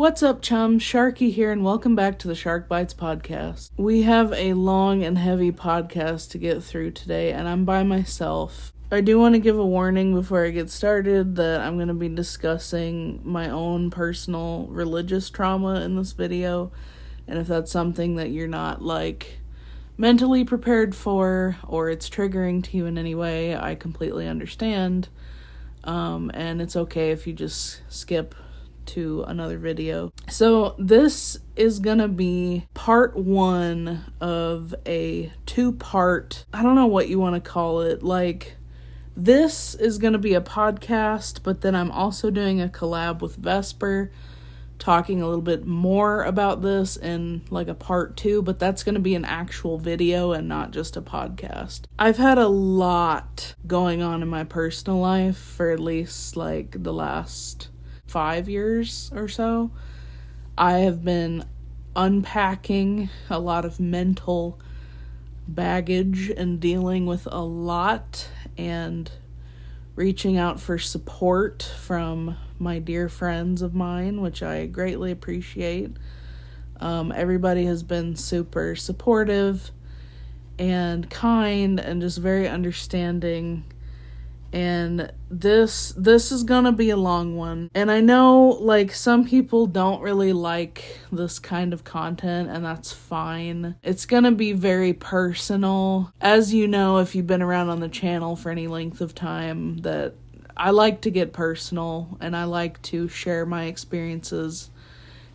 What's up, chums? Sharky here, and welcome back to the Shark Bites podcast. We have a long and heavy podcast to get through today, and I'm by myself. I do want to give a warning before I get started that I'm going to be discussing my own personal religious trauma in this video, and if that's something that you're not, mentally prepared for, or it's triggering to you in any way, I completely understand, and it's okay if you just skip to another video. So this is gonna be part one of a two-part, I don't know what you want to call it, this is gonna be a podcast, but then I'm also doing a collab with Vesper, talking a little bit more about this in a part two, but that's gonna be an actual video and not just a podcast. I've had a lot going on in my personal life for at least the last 5 years or so. I have been unpacking a lot of mental baggage and dealing with a lot and reaching out for support from my dear friends of mine, which I greatly appreciate. Everybody has been super supportive and kind and just very understanding. And this is gonna be a long one. And I know, some people don't really like this kind of content, and that's fine. It's gonna be very personal. As you know, if you've been around on the channel for any length of time, that I like to get personal, and I like to share my experiences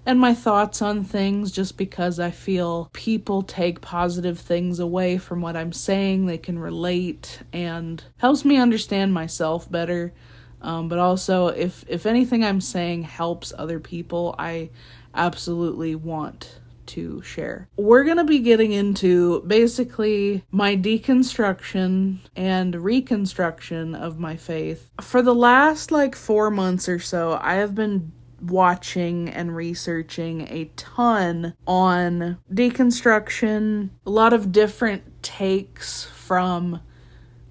and my thoughts on things just because I feel people take positive things away from what I'm saying. They can relate and helps me understand myself better. But also, if anything I'm saying helps other people, I absolutely want to share. We're going to be getting into basically my deconstruction and reconstruction of my faith. For the last 4 months or so, I have been watching and researching a ton on deconstruction, a lot of different takes from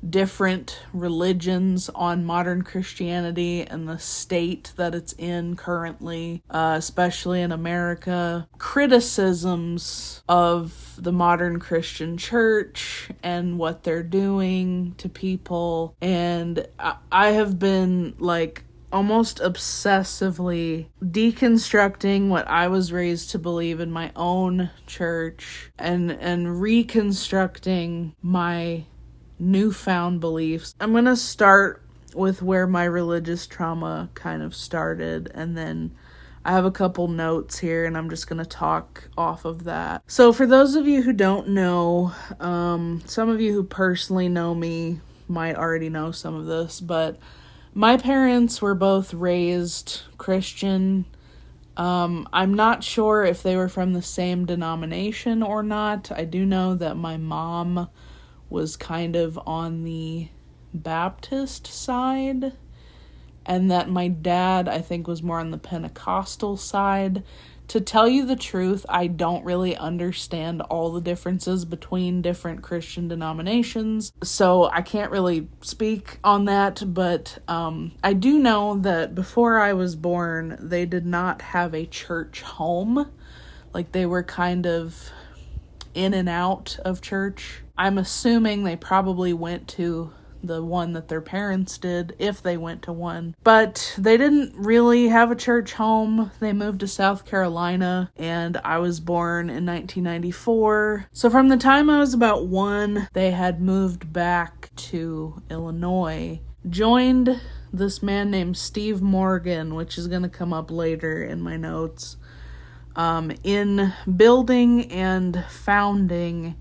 different religions on modern Christianity and the state that it's in currently, especially in America, criticisms of the modern Christian church and what they're doing to people, and I have been almost obsessively deconstructing what I was raised to believe in my own church and reconstructing my newfound beliefs. I'm going to start with where my religious trauma kind of started, and then I have a couple notes here and I'm just going to talk off of that. So for those of you who don't know, some of you who personally know me might already know some of this, but my parents were both raised Christian. I'm not sure if they were from the same denomination or not. I do know that my mom was kind of on the Baptist side, and that my dad, I think, was more on the Pentecostal side. To tell you the truth, I don't really understand all the differences between different Christian denominations, so I can't really speak on that, but I do know that before I was born, they did not have a church home. They were kind of in and out of church. I'm assuming they probably went to the one that their parents did, if they went to one. But they didn't really have a church home. They moved to South Carolina, and I was born in 1994. So from the time I was about 1, they had moved back to Illinois, joined this man named Steve Morgan, which is going to come up later in my notes, in building and founding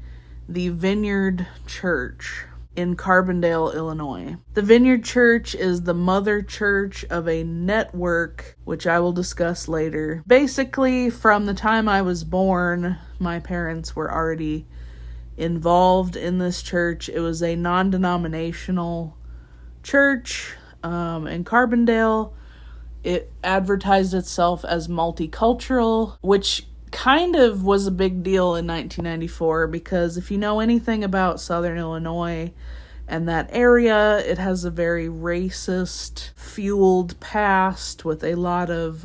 the Vineyard Church in Carbondale, Illinois. The Vineyard Church is the mother church of a network, which I will discuss later. Basically, from the time I was born, my parents were already involved in this church. It was a non-denominational church in Carbondale. It advertised itself as multicultural, which kind of was a big deal in 1994, because if you know anything about Southern Illinois and that area, it has a very racist fueled past with a lot of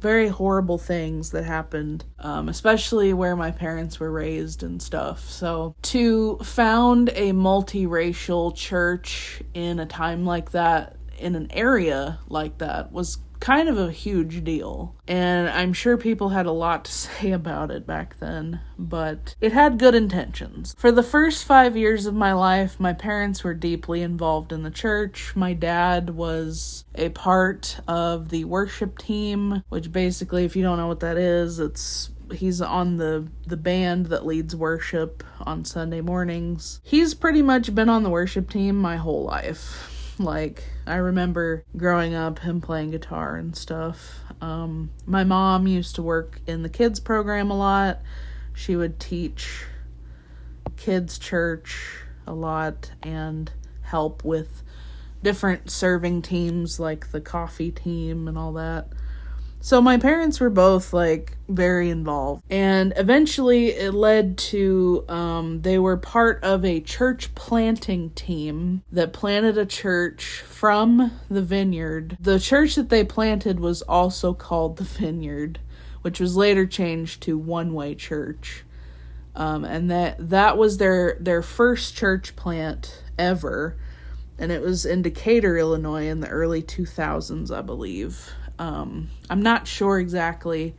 very horrible things that happened, especially where my parents were raised and stuff. So to found a multiracial church in a time like that, in an area like that, was kind of a huge deal. And I'm sure people had a lot to say about it back then, but it had good intentions. For the first 5 years of my life, my parents were deeply involved in the church. My dad was a part of the worship team, which basically, if you don't know what that is, he's on the band that leads worship on Sunday mornings. He's pretty much been on the worship team my whole life. Like, I remember growing up, him playing guitar and stuff. My mom used to work in the kids program a lot. She would teach kids church a lot and help with different serving teams, like the coffee team and all that. So my parents were both, like, very involved. And eventually it led to, they were part of a church planting team that planted a church from the Vineyard. The church that they planted was also called the Vineyard, which was later changed to One Way Church. And that was their first church plant ever. And it was in Decatur, Illinois in the early 2000s, I believe. I'm not sure exactly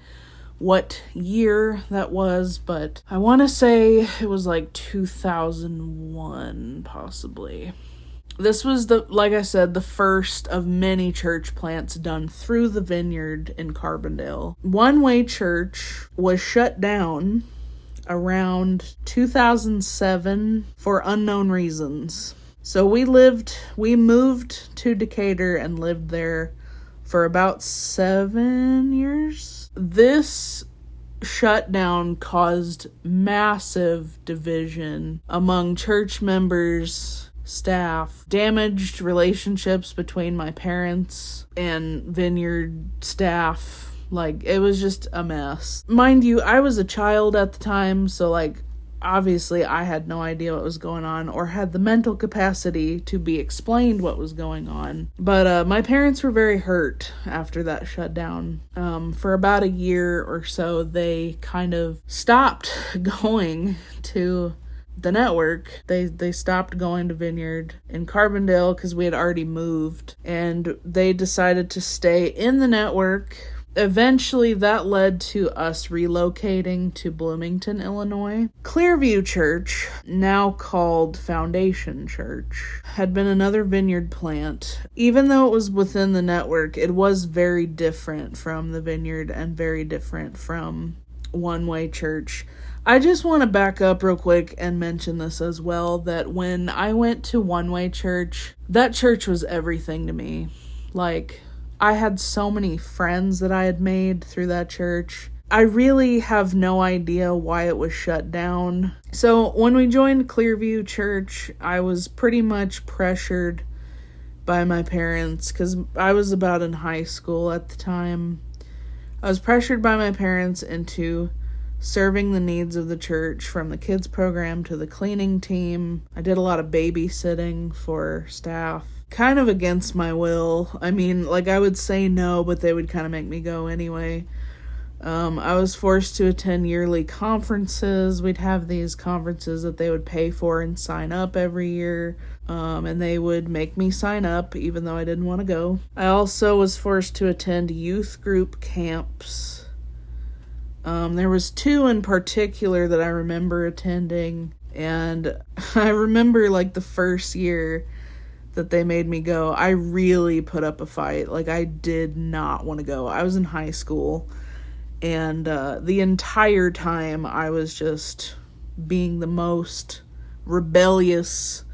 what year that was, but I want to say it was like 2001, possibly. This was like I said, the first of many church plants done through the Vineyard in Carbondale. One Way Church was shut down around 2007 for unknown reasons. So we moved to Decatur and lived there for about 7 years. This shutdown caused massive division among church members, staff, damaged relationships between my parents and Vineyard staff. Like, it was just a mess. Mind you, I was a child at the time, so, like, obviously I had no idea what was going on or had the mental capacity to be explained what was going on. But my parents were very hurt after that shutdown. For about a year or so, they kind of stopped going to the network. They stopped going to Vineyard in Carbondale because we had already moved, and they decided to stay in the network. Eventually, that led to us relocating to Bloomington, Illinois. Clearview Church, now called Foundation Church, had been another Vineyard plant. Even though it was within the network, it was very different from the Vineyard and very different from One Way Church. I just want to back up real quick and mention this as well, that when I went to One Way Church, that church was everything to me. Like, I had so many friends that I had made through that church. I really have no idea why it was shut down. So when we joined Clearview Church, I was pretty much pressured by my parents because I was about in high school at the time. I was pressured by my parents into serving the needs of the church, from the kids program to the cleaning team. I did a lot of babysitting for staff. Kind of against my will. I mean, like, I would say no, but they would kind of make me go anyway. I was forced to attend yearly conferences. We'd have these conferences that they would pay for and sign up every year. And they would make me sign up, even though I didn't want to go. I also was forced to attend youth group camps. There was 2 in particular that I remember attending. And I remember, like, the first year that they made me go, I really put up a fight. Like, I did not want to go. I was in high school, and the entire time I was just being the most rebellious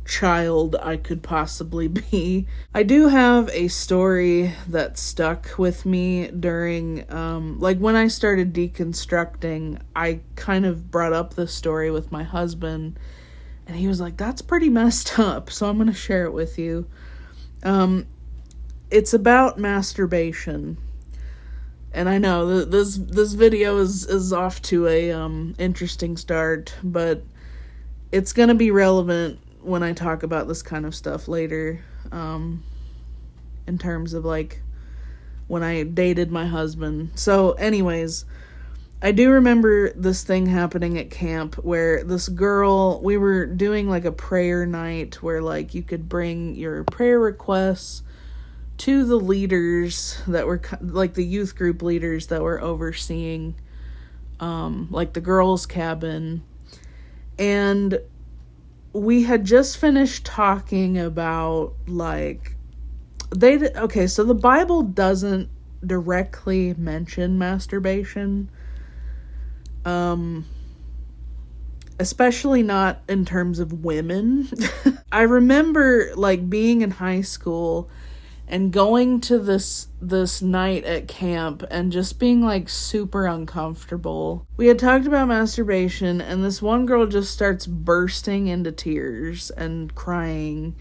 child I could possibly be. I do have a story that stuck with me during, like, when I started deconstructing, I kind of brought up this story with my husband. And he was like, that's pretty messed up, so I'm going to share it with you. It's about masturbation. And I know this video is off to a interesting start, but it's going to be relevant when I talk about this kind of stuff later, in terms of, like, when I dated my husband. So anyways, I do remember this thing happening at camp where this girl, we were doing like a prayer night where like you could bring your prayer requests to the leaders that were like the youth group leaders that were overseeing like the girls' cabin. And we had just finished talking about like okay, so the Bible doesn't directly mention masturbation. Especially not in terms of women. I remember like being in high school and going to this night at camp and just being like super uncomfortable. We had talked about masturbation and this one girl just starts bursting into tears and crying.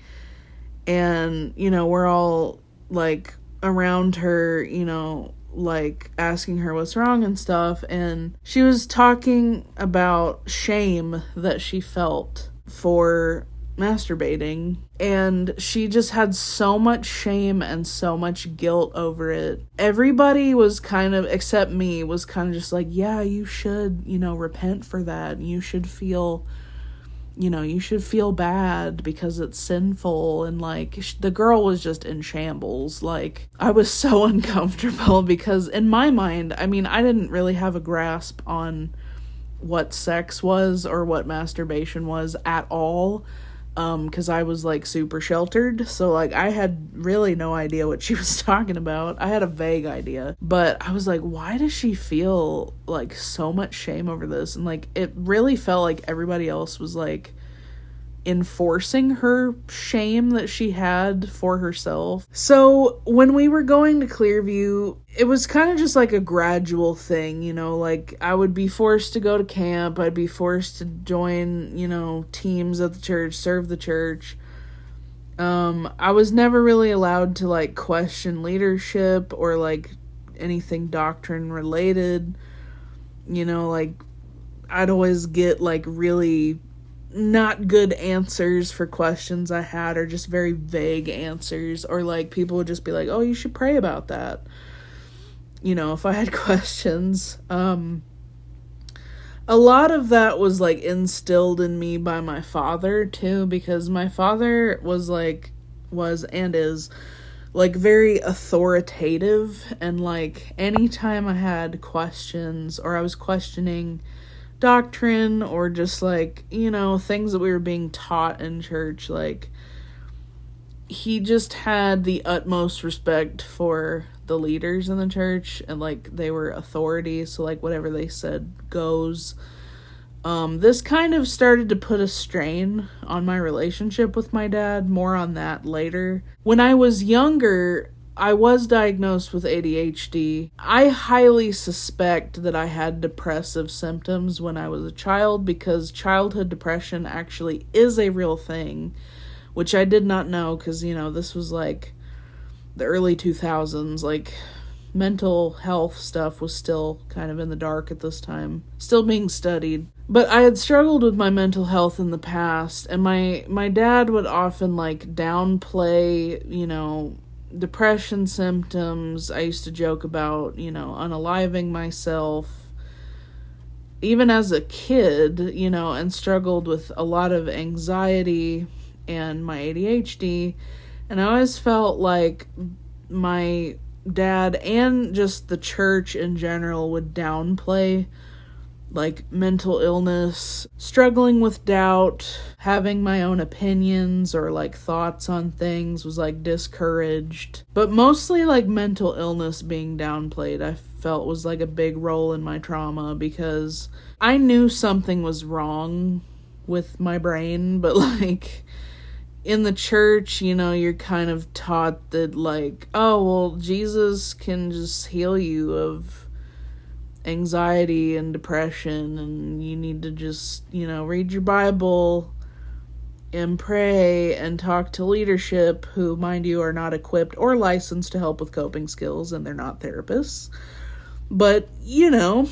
And, you know, we're all like around her, you know, like asking her what's wrong and stuff. And she was talking about shame that she felt for masturbating, and she just had so much shame and so much guilt over it. Everybody was kind of, except me, was kind of just like, yeah, you should, you know, repent for that. You should feel, you know, you should feel bad because it's sinful. And like the girl was just in shambles. Like I was so uncomfortable because in my mind, I mean, I didn't really have a grasp on what sex was or what masturbation was at all. Because I was like super sheltered, so like I had really no idea what she was talking about. I had a vague idea, but I was like, why does she feel like so much shame over this? And like it really felt like everybody else was like enforcing her shame that she had for herself. So when we were going to Clearview, it was kind of just like a gradual thing, you know, like I would be forced to go to camp, I'd be forced to join, you know, teams at the church, serve the church. I was never really allowed to like question leadership or like anything doctrine related, you know, like I'd always get like really not good answers for questions I had, or just very vague answers, or like people would just be like, oh, you should pray about that, you know, if I had questions. A lot of that was like instilled in me by my father too, because my father was and is like very authoritative, and like anytime I had questions or I was questioning doctrine or just like, you know, things that we were being taught in church, like he just had the utmost respect for the leaders in the church, and like they were authority, so like whatever they said goes. This kind of started to put a strain on my relationship with my dad. More on that later. When I was younger, I was diagnosed with ADHD. I highly suspect that I had depressive symptoms when I was a child, because childhood depression actually is a real thing, which I did not know, because, you know, this was like the early 2000s, like mental health stuff was still kind of in the dark at this time, still being studied. But I had struggled with my mental health in the past, and my dad would often like downplay, you know, depression symptoms. I used to joke about, you know, unaliving myself even as a kid, you know, and struggled with a lot of anxiety and my ADHD. And I always felt like my dad and just the church in general would downplay like mental illness, struggling with doubt, having my own opinions or like thoughts on things was like discouraged. But mostly like mental illness being downplayed, I felt was like a big role in my trauma, because I knew something was wrong with my brain, but like in the church, you know, you're kind of taught that like, oh, well, Jesus can just heal you of anxiety and depression, and you need to just, you know, read your Bible and pray and talk to leadership, who, mind you, are not equipped or licensed to help with coping skills, and they're not therapists. But, you know,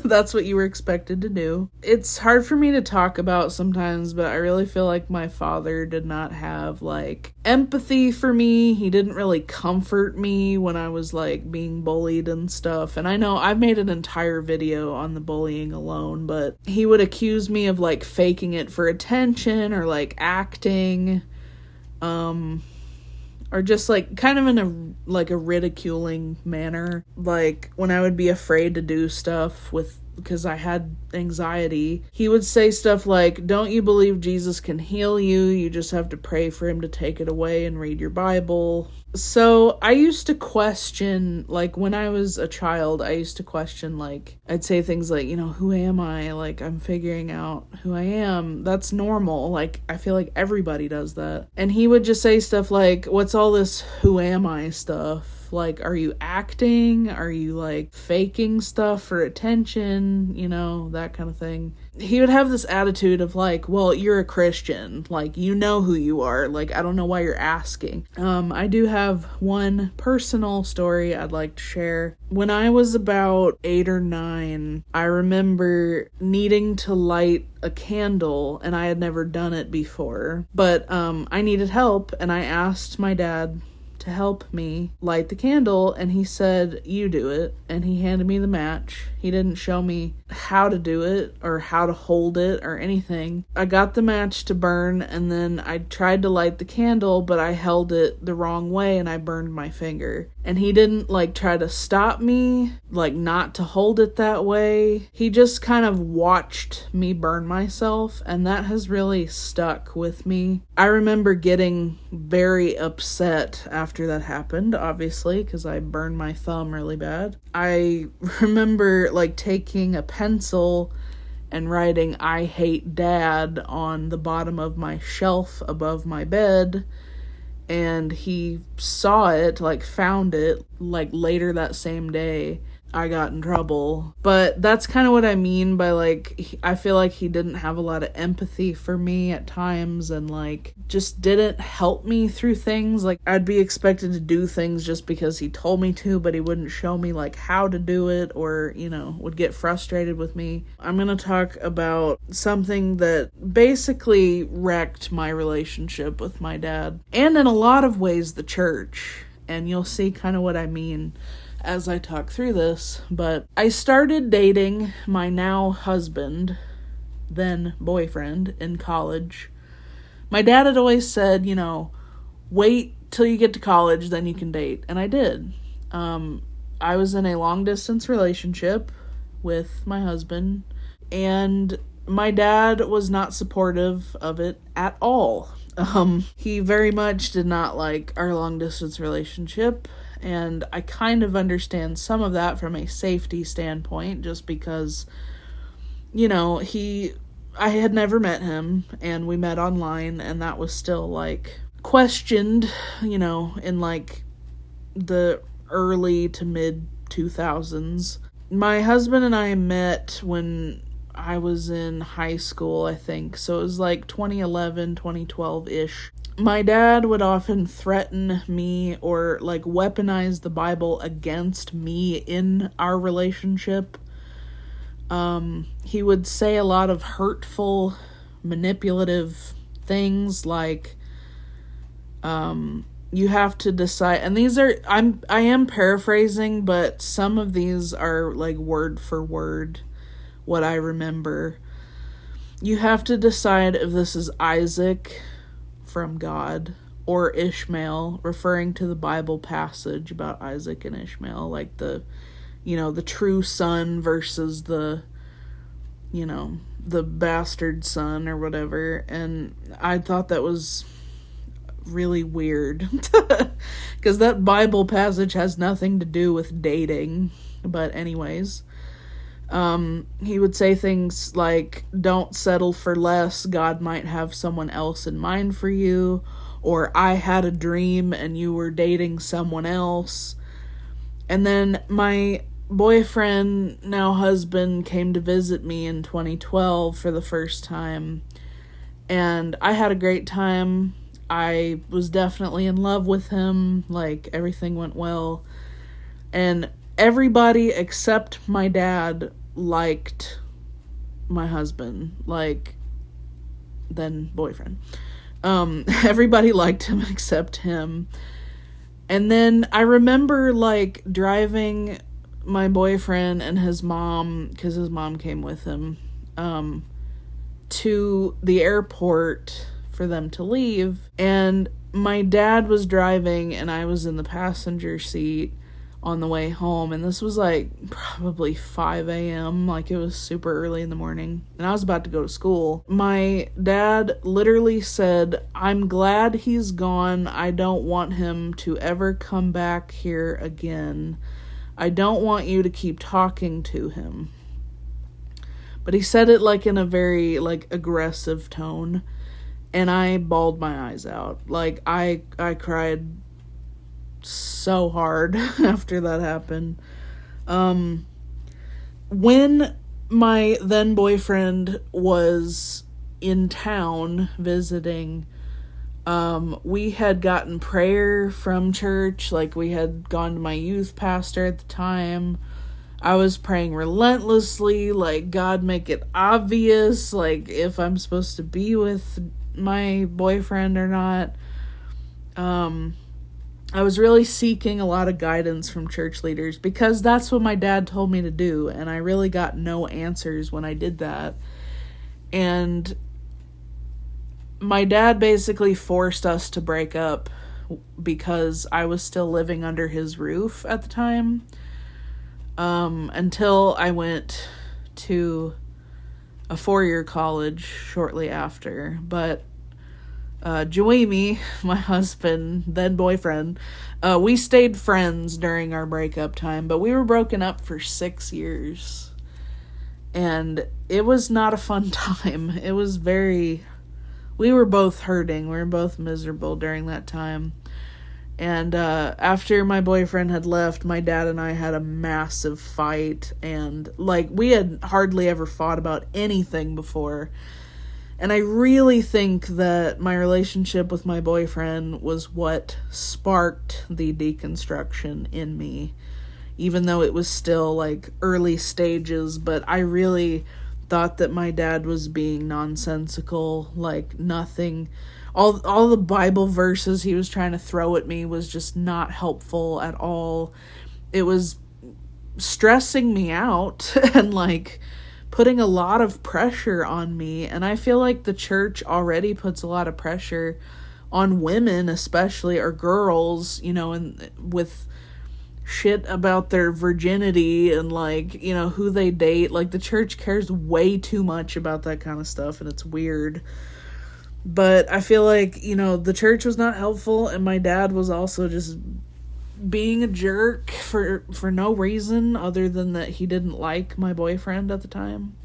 That's what you were expected to do. It's hard for me to talk about sometimes, but I really feel like my father did not have, like, empathy for me. He didn't really comfort me when I was, like, being bullied and stuff. And I know I've made an entire video on the bullying alone, but he would accuse me of, like, faking it for attention or, like, acting. Or just, like, kind of in a ridiculing manner. Like, when I would be afraid to do stuff because I had anxiety, he would say stuff like, don't you believe Jesus can heal you? You just have to pray for him to take it away and read your Bible. So I used to question, like, when I was a child, I used to question, like, I'd say things like, who am I? Like, I'm figuring out who I am. That's normal. Like, I feel like everybody does that. And he would just say stuff like, what's all this who am I stuff? Like, are you acting? Are you, like, faking stuff for attention? That kind of thing. He would have this attitude of, like, well, you're a Christian. Like, you know who you are. Like, I don't know why you're asking. I do have one personal story I'd like to share. When I was about 8 or 9, I remember needing to light a candle, and I had never done it before. But I needed help, and I asked my dad to help me light the candle, and he said, you do it. And he handed me the match. He didn't show me how to do it or how to hold it or anything. I got the match to burn, and then I tried to light the candle, but I held it the wrong way and I burned my finger. And he didn't, like, try to stop me, like, not to hold it that way. He just kind of watched me burn myself, and that has really stuck with me. I remember getting very upset after that happened, obviously, because I burned my thumb really bad. I remember, like, taking a pencil and writing "I hate Dad" on the bottom of my shelf above my bed, and he saw it, like, found it, like, later that same day. I got in trouble. But that's kind of what I mean by, like, I feel like he didn't have a lot of empathy for me at times, and, like, just didn't help me through things. Like, I'd be expected to do things just because he told me to, but he wouldn't show me, like, how to do it, or, would get frustrated with me. I'm gonna talk about something that basically wrecked my relationship with my dad, and in a lot of ways the church, and you'll see kind of what I mean as I talk through this. But I started dating my now husband, then boyfriend, in college. My dad had always said, wait till you get to college, then you can date. And I did. I was in a long distance relationship with my husband, and my dad was not supportive of it at all. He very much did not like our long distance relationship. And I kind of understand some of that from a safety standpoint, just because, I had never met him, and we met online, and that was still, like, questioned, in, like, the early to mid 2000s. My husband and I met when I was in high school, I think, so it was, like, 2011, 2012-ish. My dad would often threaten me or, like, weaponize the Bible against me in our relationship. He would say a lot of hurtful, manipulative things, like, you have to decide, and these are, I am paraphrasing, but some of these are, like, word for word what I remember. You have to decide if this is Isaac from God or Ishmael, referring to the Bible passage about Isaac and Ishmael, like the true son versus the bastard son or whatever. And I thought that was really weird because that Bible passage has nothing to do with dating. But anyways, he would say things like, don't settle for less, God might have someone else in mind for you, or I had a dream and you were dating someone else. And then my boyfriend, now husband, came to visit me in 2012 for the first time, and I had a great time. I was definitely in love with him, like, everything went well, and everybody except my dad, liked my husband, like, then boyfriend. Everybody liked him except him. And then I remember, like, driving my boyfriend and his mom, because his mom came with him, to the airport for them to leave. And my dad was driving and I was in the passenger seat on the way home. And this was, like, probably 5 a.m. Like, it was super early in the morning. And I was about to go to school. My dad literally said, "I'm glad he's gone. I don't want him to ever come back here again. I don't want you to keep talking to him." But he said it, like, in a very, like, aggressive tone. And I bawled my eyes out. Like, I cried so hard after that happened. When my then boyfriend was in town visiting, we had gotten prayer from church. Like, we had gone to my youth pastor at the time. I was praying relentlessly, like, God, make it obvious, like, if I'm supposed to be with my boyfriend or not. I was really seeking a lot of guidance from church leaders because that's what my dad told me to do, and I really got no answers when I did that. And my dad basically forced us to break up because I was still living under his roof at the time, until I went to a 4-year college shortly after. But Joemi, my husband, then boyfriend, we stayed friends during our breakup time, but we were broken up for 6 years. And it was not a fun time. It was we were both hurting. We were both miserable during that time. And after my boyfriend had left, my dad and I had a massive fight. And, like, we had hardly ever fought about anything before. And I really think that my relationship with my boyfriend was what sparked the deconstruction in me. Even though it was still, like, early stages, but I really thought that my dad was being nonsensical, like, nothing. All the Bible verses he was trying to throw at me was just not helpful at all. It was stressing me out and, like, putting a lot of pressure on me. And I feel like the church already puts a lot of pressure on women, especially, or girls, you know, and with shit about their virginity and, like, you know, who they date. Like, the church cares way too much about that kind of stuff, and it's weird. But I feel like, you know, the church was not helpful, and my dad was also just being a jerk for no reason other than that he didn't like my boyfriend at the time.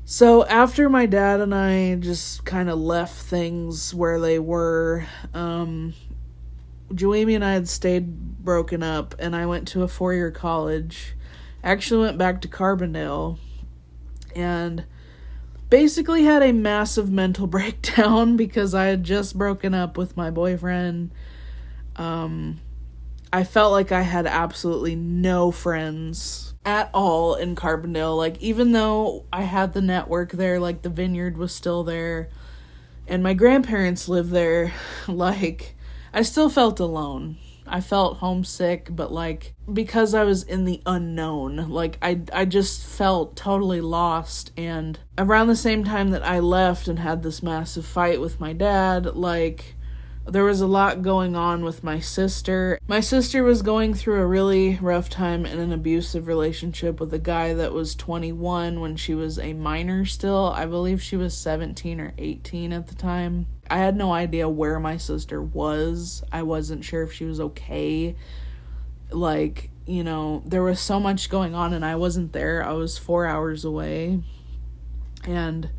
So after my dad and I just kind of left things where they were, Joemi and I had stayed broken up, and I went to a 4-year college. I actually went back to Carbondale, and basically had a massive mental breakdown because I had just broken up with my boyfriend. I felt like I had absolutely no friends at all in Carbondale. Like, even though I had the network there, like, the vineyard was still there, and my grandparents lived there, like, I still felt alone. I felt homesick, but, like, because I was in the unknown, like, I just felt totally lost. And around the same time that I left and had this massive fight with my dad, like, there was a lot going on with my sister. My sister was going through a really rough time in an abusive relationship with a guy that was 21 when she was a minor still. I believe she was 17 or 18 at the time. I had no idea where my sister was. I wasn't sure if she was okay. Like, you know, there was so much going on and I wasn't there. I was 4 hours away. And,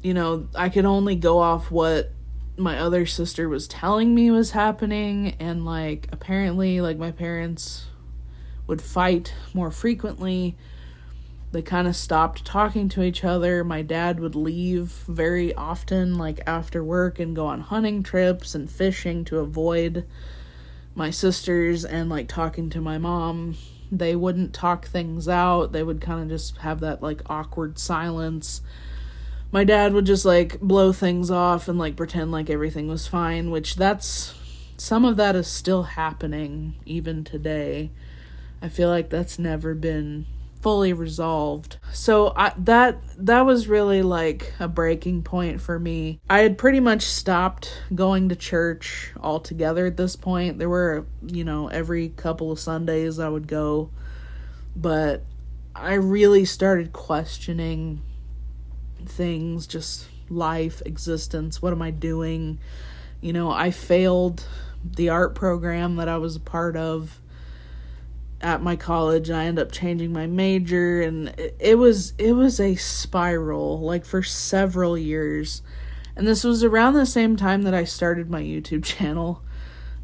you know, I could only go off what my other sister was telling me was happening. And, like, apparently, like, my parents would fight more frequently. They kind of stopped talking to each other. My dad would leave very often, like, after work and go on hunting trips and fishing to avoid my sisters and, like, talking to my mom. They wouldn't talk things out. They would kind of just have that, like, awkward silence. My dad would just, like, blow things off and, like, pretend like everything was fine, which some of that is still happening even today. I feel like that's never been fully resolved. So that was really like a breaking point for me. I had pretty much stopped going to church altogether at this point. There were, every couple of Sundays I would go, but I really started questioning things, just life, existence. What am I doing? I failed the art program that I was a part of at my college. I ended up changing my major, and it was a spiral, like, for several years. And this was around the same time that I started my YouTube channel.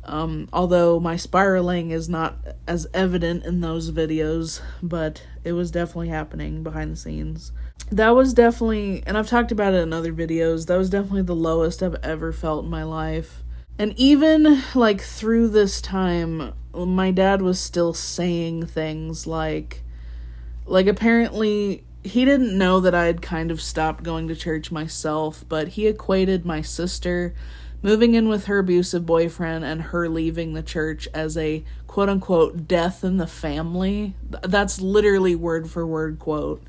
Although my spiraling is not as evident in those videos, but it was definitely happening behind the scenes. That was definitely, and I've talked about it in other videos, that was definitely the lowest I've ever felt in my life. And even, like, through this time, my dad was still saying things like apparently he didn't know that I had kind of stopped going to church myself, but he equated my sister moving in with her abusive boyfriend and her leaving the church as a quote-unquote death in the family. That's literally word for word quote.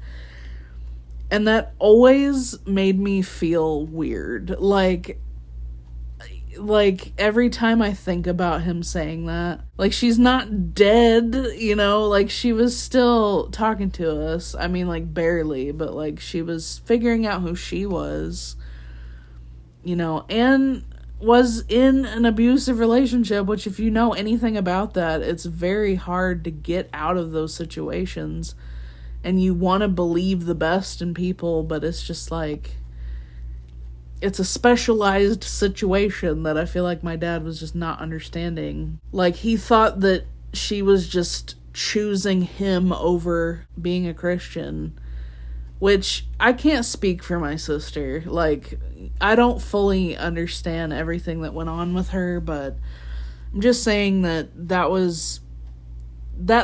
And that always made me feel weird. Like every time I think about him saying that, like, she's not dead, like, she was still talking to us. I mean, like, barely, but, like, she was figuring out who she was, and was in an abusive relationship, which, if you know anything about that, it's very hard to get out of those situations. And you want to believe the best in people, but it's just like, it's a specialized situation that I feel like my dad was just not understanding. Like, he thought that she was just choosing him over being a Christian, which I can't speak for my sister. Like, I don't fully understand everything that went on with her, but I'm just saying that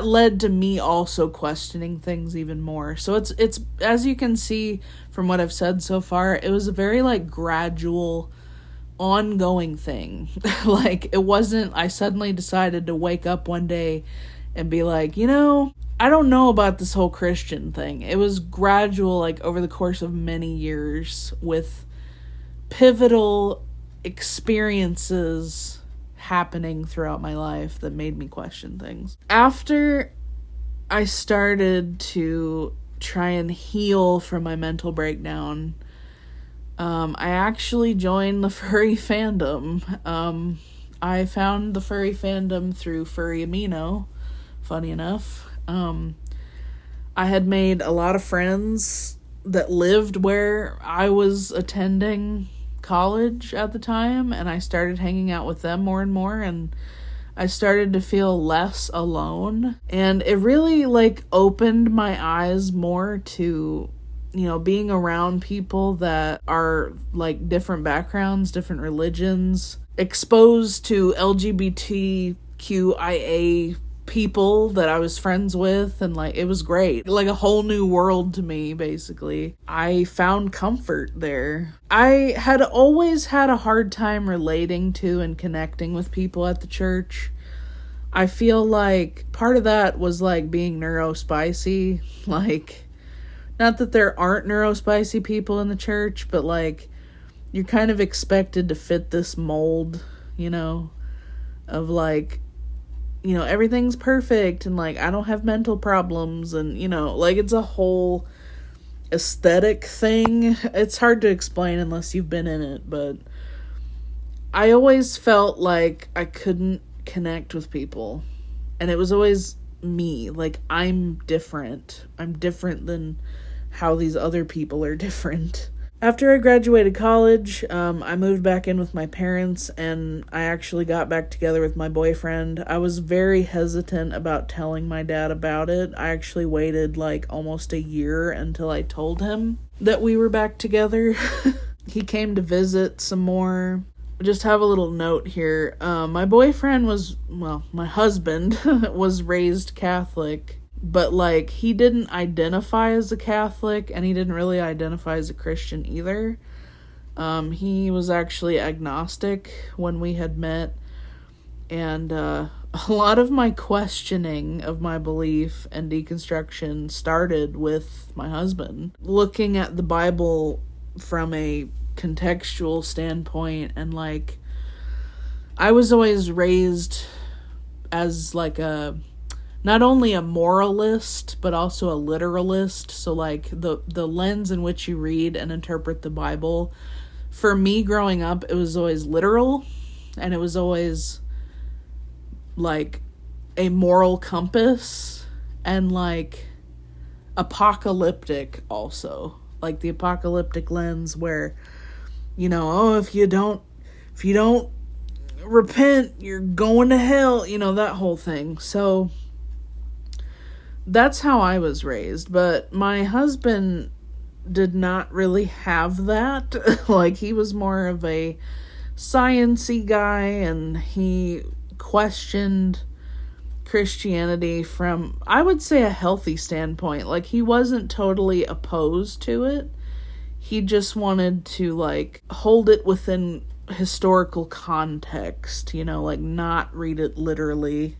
led to me also questioning things even more. So it's as you can see from what I've said so far, it was a very, like, gradual, ongoing thing. Like, it wasn't, I suddenly decided to wake up one day and be like, I don't know about this whole Christian thing. It was gradual, like, over the course of many years, with pivotal experiences happening throughout my life that made me question things. After I started to try and heal from my mental breakdown, I actually joined the furry fandom. I found the furry fandom through Furry Amino, funny enough. I had made a lot of friends that lived where I was attending college at the time, and I started hanging out with them more and more, and I started to feel less alone. And it really, like, opened my eyes more to, being around people that are, like, different backgrounds, different religions, exposed to LGBTQIA people that I was friends with, and, like, it was great. Like, a whole new world to me, basically. I found comfort there. I had always had a hard time relating to and connecting with people at the church. I feel like part of that was, like, being neurospicy. Like, not that there aren't neurospicy people in the church, but, like, you're kind of expected to fit this mold, of, like, everything's perfect, and, like, I don't have mental problems, and, like, it's a whole aesthetic thing. It's hard to explain unless you've been in it, but I always felt like I couldn't connect with people, and it was always me. Like, I'm different than how these other people are different. After I graduated college, I moved back in with my parents, and I actually got back together with my boyfriend. I was very hesitant about telling my dad about it. I actually waited, like, almost a year until I told him that we were back together. He came to visit some more. just have a little note here. My my husband was raised Catholic, but like he didn't identify as a Catholic and he didn't really identify as a Christian either. He was actually agnostic when we had met, and a lot of my questioning of my belief and deconstruction started with my husband. Looking at the Bible from a contextual standpoint, and like, I was always raised as like not only a moralist, but also a literalist. So like the lens in which you read and interpret the Bible, for me growing up, it was always literal, and it was always like a moral compass, and like apocalyptic also. Like the apocalyptic lens where, if you don't repent, you're going to hell, that whole thing. So that's how I was raised. But my husband did not really have that. Like, he was more of a science-y guy, and he questioned Christianity from, I would say, a healthy standpoint. Like, he wasn't totally opposed to it. He just wanted to, like, hold it within historical context, like, not read it literally.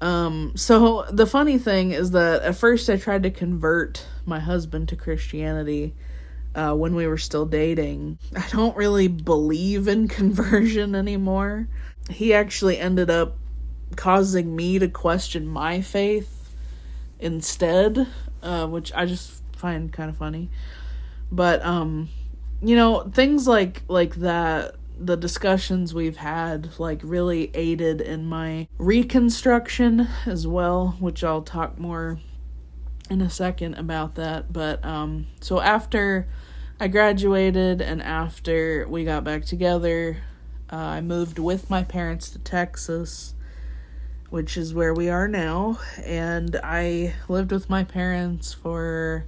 So the funny thing is that at first I tried to convert my husband to Christianity when we were still dating. I don't really believe in conversion anymore. He actually ended up causing me to question my faith instead, which I just find kind of funny. But things like that, the discussions we've had, like, really aided in my reconstruction as well, which I'll talk more in a second about that. But so after I graduated and after we got back together, I moved with my parents to Texas, which is where we are now, and I lived with my parents for,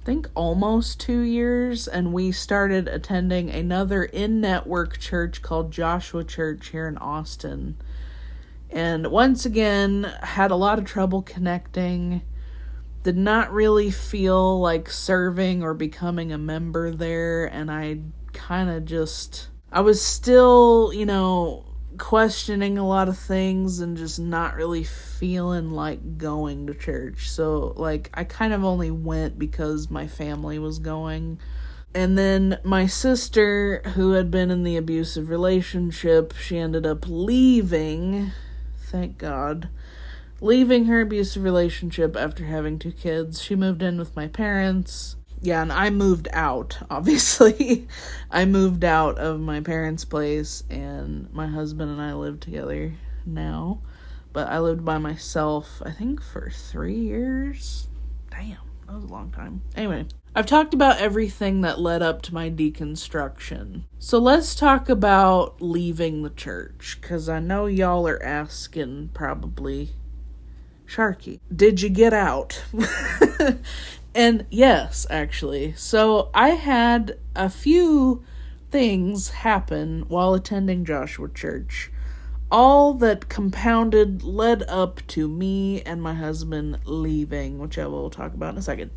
I think, almost 2 years, and we started attending another in-network church called Joshua Church here in Austin. And once again, had a lot of trouble connecting, did not really feel like serving or becoming a member there, and I was still, questioning a lot of things and just not really feeling like going to church. So, like, I kind of only went because my family was going. And then my sister, who had been in the abusive relationship, she ended up leaving, thank God, leaving her abusive relationship after having 2 kids. She moved in with my parents. Yeah, and I moved out, obviously. I moved out of my parents' place, and my husband and I live together now. But I lived by myself, I think, for 3 years. Damn, that was a long time. Anyway, I've talked about everything that led up to my deconstruction. So let's talk about leaving the church, because I know y'all are asking, probably, Sharky, did you get out? And yes, actually. So I had a few things happen while attending Joshua Church, all that compounded led up to me and my husband leaving, which I will talk about in a second.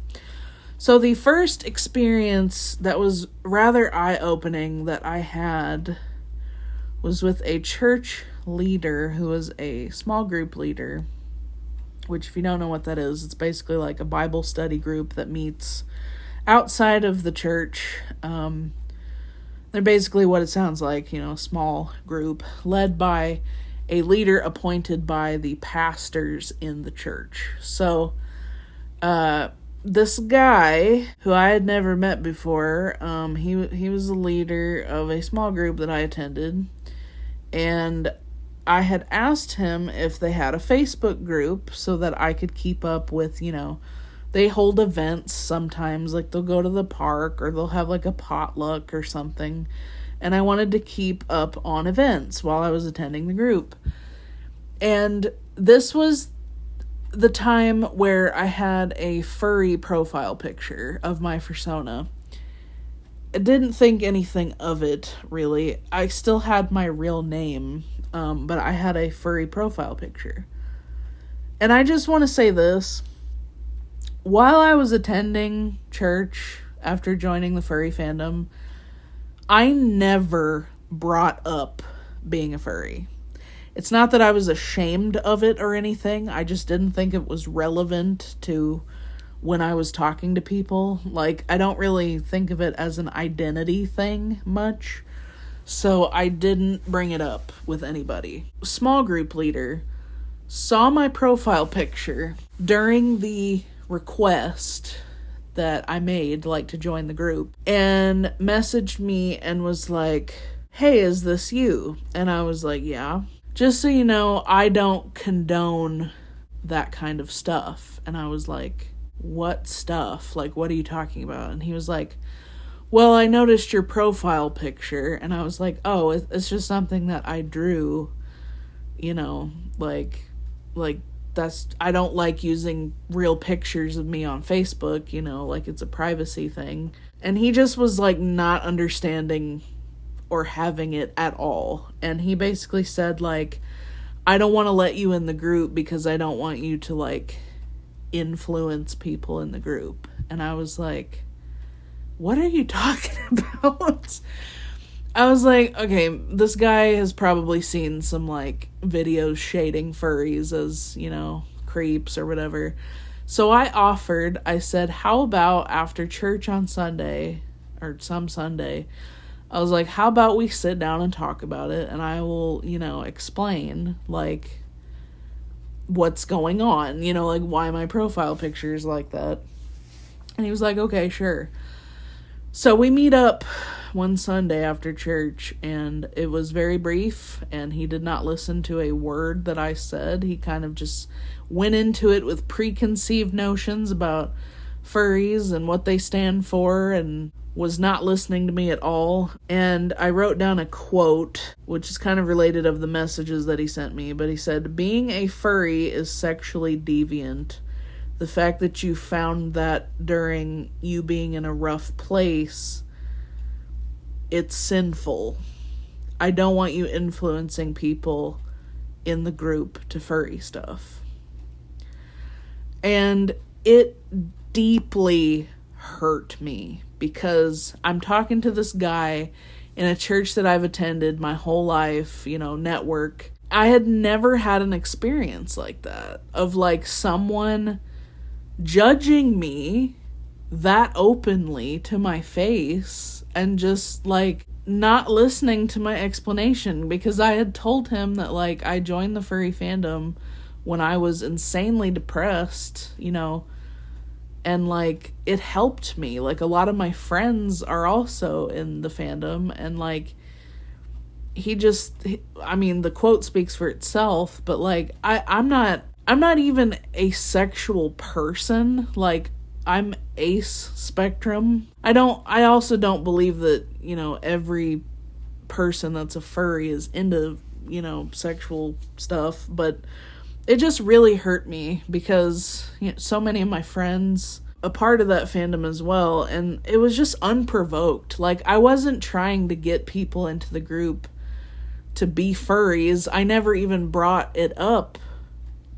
So the first experience that was rather eye-opening that I had was with a church leader who was a small group leader, which, if you don't know what that is, it's basically like a Bible study group that meets outside of the church. They're basically what it sounds like, a small group led by a leader appointed by the pastors in the church. So, this guy, who I had never met before, he was the leader of a small group that I attended, and I had asked him if they had a Facebook group so that I could keep up with, they hold events sometimes, like they'll go to the park or they'll have like a potluck or something. And I wanted to keep up on events while I was attending the group. And this was the time where I had a furry profile picture of my persona. didn't think anything of it, really. I still had my real name, but I had a furry profile picture. And I just want to say this. While I was attending church after joining the furry fandom, I never brought up being a furry. It's not that I was ashamed of it or anything. I just didn't think it was relevant to when I was talking to people. Like, I don't really think of it as an identity thing much. So I didn't bring it up with anybody. Small group leader saw my profile picture during the request that I made, like, to join the group, and messaged me and was like, hey, is this you? And I was like, yeah. Just so you know, I don't condone that kind of stuff. And I was like, what stuff? Like, what are you talking about? And he was like, well, I noticed your profile picture. And I was like, oh, it's just something that I drew, you know, like that's, I don't like using real pictures of me on Facebook, you know, like it's a privacy thing. And he just was like not understanding or having it at all. And he basically said, like, I don't want to let you in the group because I don't want you to, like, influence people in the group. And I was like, what are you talking about? I was like, okay, this guy has probably seen some, like, videos shading furries as, you know, creeps or whatever. So I said, how about after church on Sunday, or some Sunday, I was like, how about we sit down and talk about it, and I will, you know, explain, like, what's going on, you know, like, why my profile picture is like that. And he was like, okay, sure. So we meet up one Sunday after church, and it was very brief, and he did not listen to a word that I said. He kind of just went into it with preconceived notions about furries and what they stand for, and was not listening to me at all. And I wrote down a quote, which is kind of related of the messages that he sent me, but he said, being a furry is sexually deviant. The fact that you found that during you being in a rough place, it's sinful. I don't want you influencing people in the group to furry stuff. And it deeply hurt me because I'm talking to this guy in a church that I've attended my whole life, you know, network. I had never had an experience like that of, like, someone judging me that openly to my face and just, like, not listening to my explanation, because I had told him that, like, I joined the furry fandom when I was insanely depressed, you know, and, like, it helped me. Like, a lot of my friends are also in the fandom, and, like, I mean, the quote speaks for itself, but, like, I'm not even a sexual person. Like, I'm ace spectrum. I also don't believe that, you know, every person that's a furry is into, you know, sexual stuff, but it just really hurt me because, you know, so many of my friends a part of that fandom as well, and it was just unprovoked. Like, I wasn't trying to get people into the group to be furries. I never even brought it up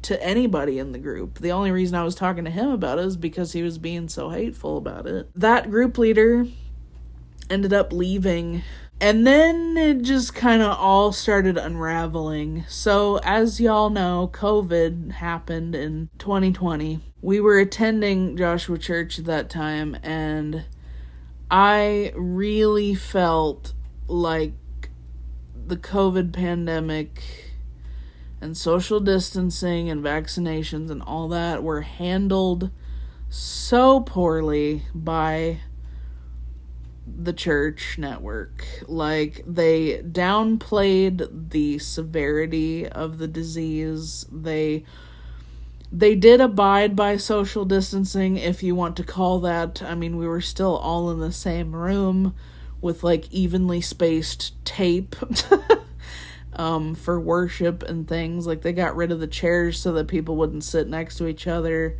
to anybody in the group. The only reason I was talking to him about it is because he was being so hateful about it. That group leader ended up leaving, and then it just kind of all started unraveling. So, as y'all know, COVID happened in 2020. We were attending Joshua Church at that time, and I really felt like the COVID pandemic and social distancing and vaccinations and all that were handled so poorly by the church network. Like, they downplayed the severity of the disease. They did abide by social distancing, if you want to call that. I mean, we were still all in the same room with, like, evenly spaced tape for worship and things. Like, they got rid of the chairs so that people wouldn't sit next to each other.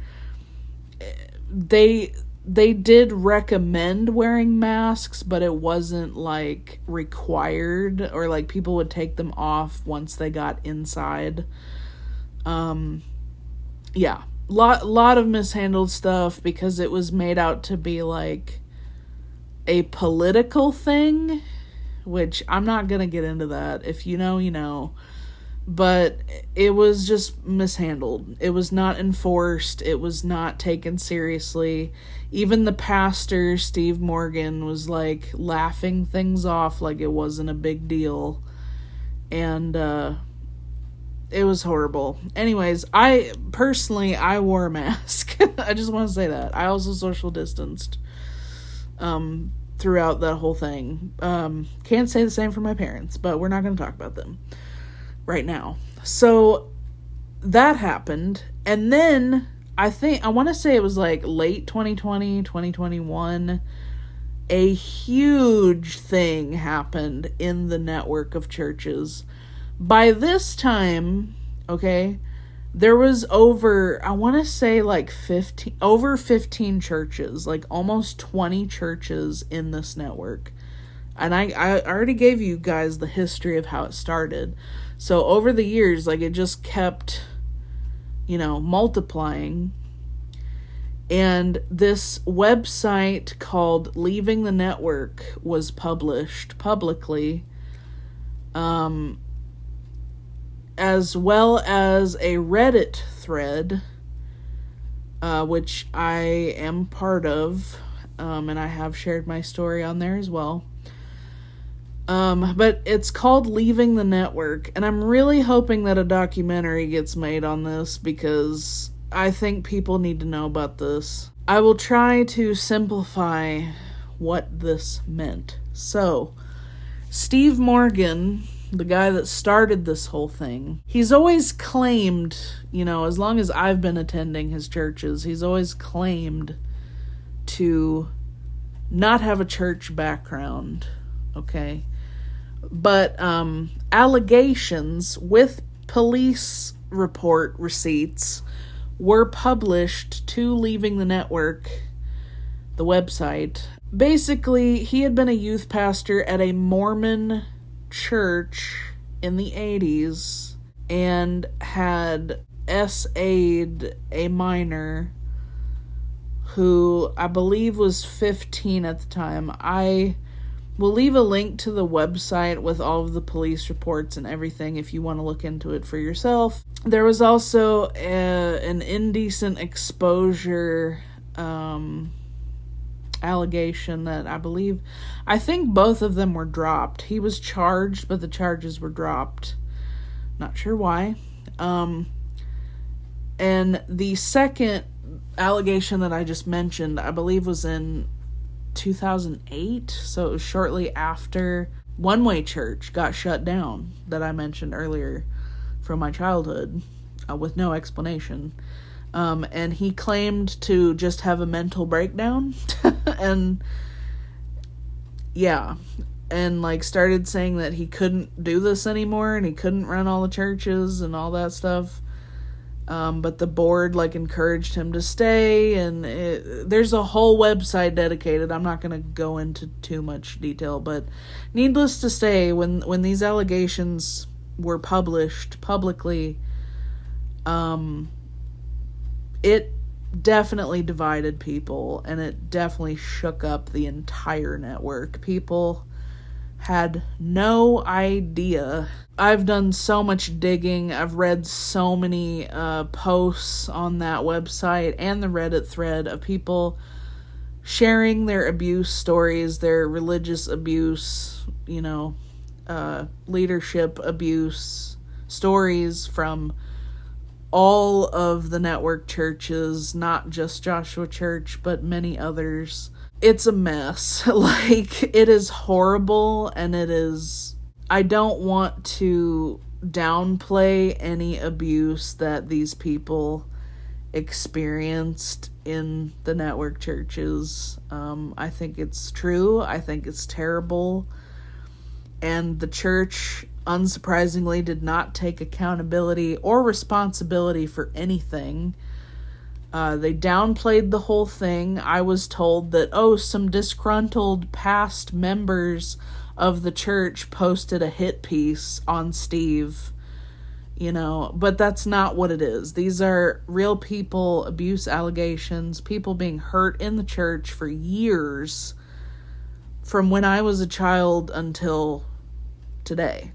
they did recommend wearing masks, but it wasn't like required, or like people would take them off once they got inside. Yeah, lot of mishandled stuff because it was made out to be like a political thing, which I'm not gonna get into that. If you know, you know. But it was just mishandled. It was not enforced. It was not taken seriously. Even the pastor, Steve Morgan, was like laughing things off like it wasn't a big deal. And it was horrible. Anyways, I wore a mask. I just want to say that. I also social distanced throughout that whole thing. Can't say the same for my parents, but we're not going to talk about them right now. So that happened, and then I want to say it was like late 2020, 2021, a huge thing happened in the network of churches. By this time, okay, there was over 15 churches, like almost 20 churches in this network. And I already gave you guys the history of how it started. So over the years, like, it just kept, multiplying. And this website called Leaving the Network was published publicly, as well as a Reddit thread, which I am part of, and I have shared my story on there as well. But it's called Leaving the Network, and I'm really hoping that a documentary gets made on this because I think people need to know about this. I will try to simplify what this meant. So, Steve Morgan, the guy that started this whole thing, he's always claimed, as long as I've been attending his churches, he's always claimed to not have a church background, okay? But allegations with police report receipts were published to Leaving the Network, the website. Basically, he had been a youth pastor at a Mormon church in the 80s and had SA'd a minor who I believe was 15 at the time. We'll leave a link to the website with all of the police reports and everything if you want to look into it for yourself. There was also an indecent exposure allegation that I think both of them were dropped. He was charged, but the charges were dropped. Not sure why. And the second allegation that I just mentioned, I believe was in 2008, so it was shortly after One Way Church got shut down that I mentioned earlier from my childhood, with no explanation. And he claimed to just have a mental breakdown and started saying that he couldn't do this anymore and he couldn't run all the churches and all that stuff. But the board encouraged him to stay, and there's a whole website dedicated. I'm not going to go into too much detail, but needless to say, when these allegations were published publicly, it definitely divided people, and it definitely shook up the entire network. People had no idea. I've done so much digging. I've read so many posts on that website and the Reddit thread of people sharing their abuse stories, their religious abuse, leadership abuse stories from all of the network churches, not just Joshua Church, but many others. It's a mess. It is horrible, and I don't want to downplay any abuse that these people experienced in the network churches. I think it's true. I think it's terrible. And the church, unsurprisingly, did not take accountability or responsibility for anything. They downplayed the whole thing. I was told that, some disgruntled past members of the church posted a hit piece on Steve, but that's not what it is. These are real people, abuse allegations, people being hurt in the church for years, from when I was a child until today.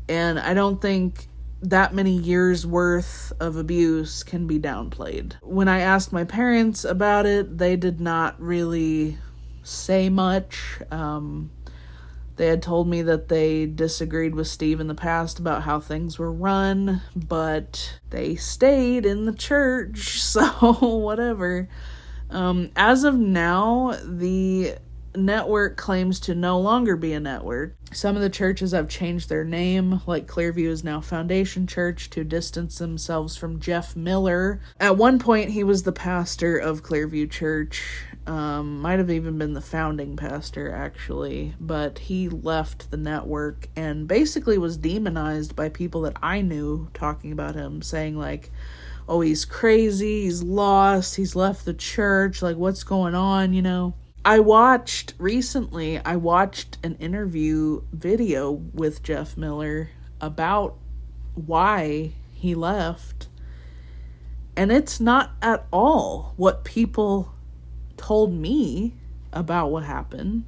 And I don't think that many years worth of abuse can be downplayed. When I asked my parents about it, they did not really say much. They had told me that they disagreed with Steve in the past about how things were run, but they stayed in the church, so whatever. As of now, the network claims to no longer be a network. Some of the churches have changed their name, like Clearview is now Foundation Church, to distance themselves from Jeff Miller. At one point, he was the pastor of Clearview Church. Might have even been the founding pastor, actually, but he left the network and basically was demonized by people that I knew talking about him, saying like, oh, he's crazy, he's lost, he's left the church, like, what's going on, I watched an interview video with Jeff Miller about why he left, and it's not at all what people told me about what happened.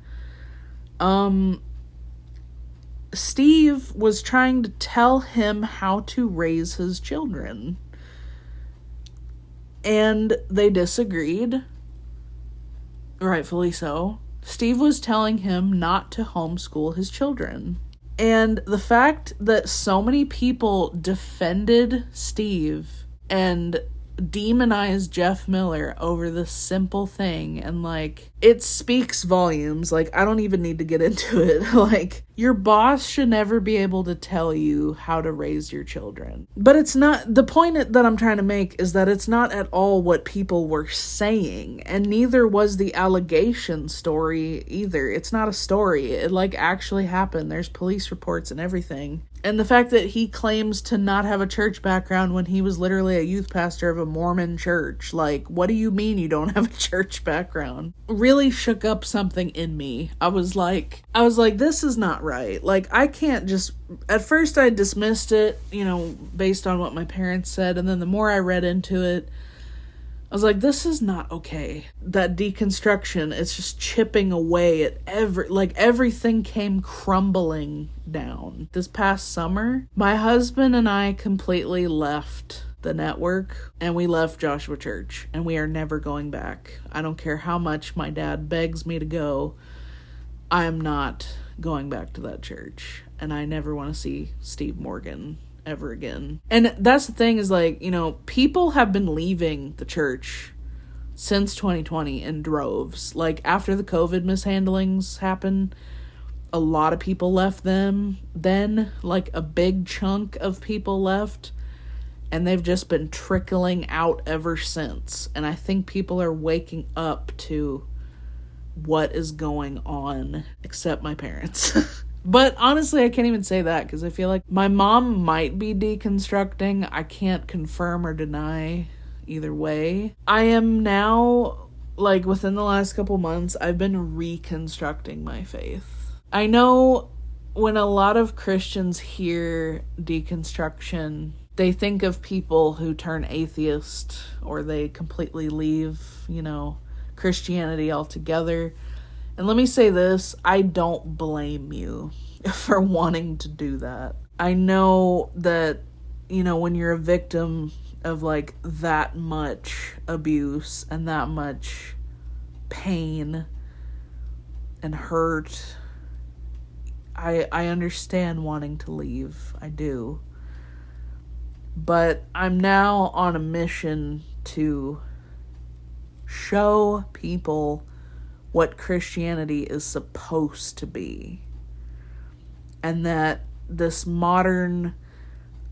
Steve was trying to tell him how to raise his children, and they disagreed. Rightfully so. Steve was telling him not to homeschool his children. And the fact that so many people defended Steve and demonized Jeff Miller over this simple thing, and like, it speaks volumes. Like, I don't even need to get into it. Like, your boss should never be able to tell you how to raise your children. But it's not, the point that I'm trying to make is that it's not at all what people were saying, and neither was the allegation story either. It's not a story. It like actually happened. There's police reports and everything. And the fact that he claims to not have a church background when he was literally a youth pastor of a Mormon church. Like, what do you mean you don't have a church background? Really shook up something in me. I was like, this is not right. Like, I can't just, at first I dismissed it, based on what my parents said. And then the more I read into it, I was like, this is not okay. That deconstruction, it's just chipping away at everything came crumbling down. This past summer, my husband and I completely left the network, and we left Joshua Church, and we are never going back. I don't care how much my dad begs me to go. I am not going back to that church, and I never want to see Steve Morgan ever again. And that's the thing is, like, people have been leaving the church since 2020 in droves. Like, after the COVID mishandlings happened, a lot of people left them. Then, like, a big chunk of people left, and they've just been trickling out ever since. And I think people are waking up to what is going on, except my parents. But honestly, I can't even say that, because I feel like my mom might be deconstructing. I can't confirm or deny either way. I am now, like, within the last couple months, I've been reconstructing my faith. I know when a lot of Christians hear deconstruction, they think of people who turn atheist, or they completely leave, Christianity altogether. And let me say this, I don't blame you for wanting to do that. I know that, when you're a victim of, like, that much abuse and that much pain and hurt, I understand wanting to leave. I do. But I'm now on a mission to show people what Christianity is supposed to be. And that this modern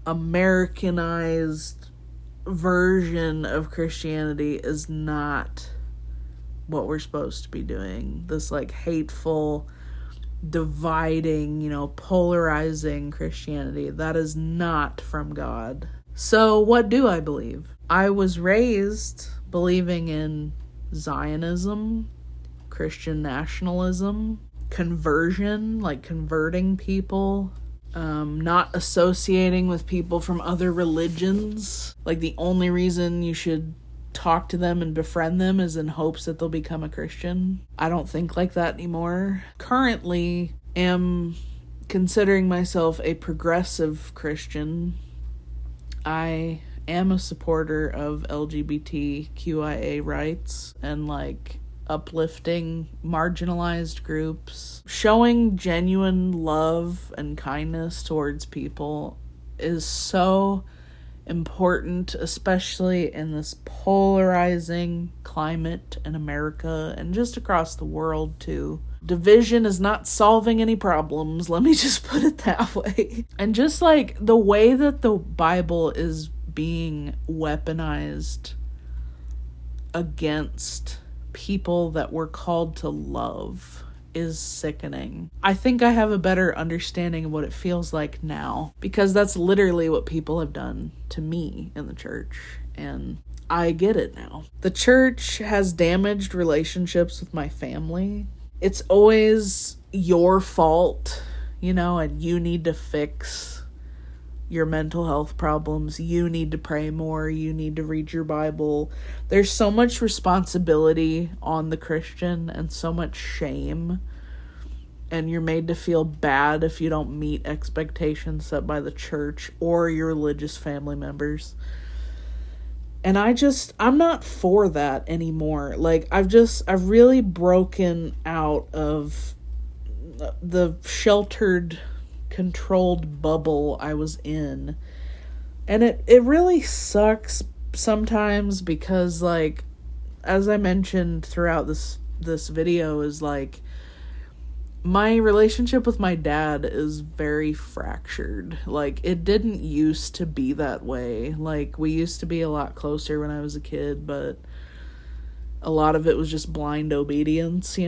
Americanized version of Christianity is not what we're supposed to be doing. This, like, hateful, dividing, polarizing Christianity, that is not from God. So what do I believe? I was raised believing in Zionism, Christian nationalism, conversion, like converting people, not associating with people from other religions. Like the only reason you should talk to them and befriend them is in hopes that they'll become a Christian. I don't think like that anymore. Currently am considering myself a progressive Christian. I am a supporter of LGBTQIA rights and like uplifting marginalized groups. Showing genuine love and kindness towards people is so important, especially in this polarizing climate in America and just across the world too. Division is not solving any problems, let me just put it that way. And just like the way that the Bible is being weaponized against people that we're called to love is sickening. I think I have a better understanding of what it feels like now, because that's literally what people have done to me in the church, and I get it now. The church has damaged relationships with my family. It's always your fault, and you need to fix your mental health problems. You need to pray more. You need to read your Bible. There's so much responsibility on the Christian and so much shame. And you're made to feel bad if you don't meet expectations set by the church or your religious family members. And I'm not for that anymore. Like, I've really broken out of the sheltered, controlled bubble I was in. And it really sucks sometimes because, like, as I mentioned throughout this video, is like, my relationship with my dad is very fractured. Like, it didn't used to be that way. Like, we used to be a lot closer when I was a kid, but a lot of it was just blind obedience,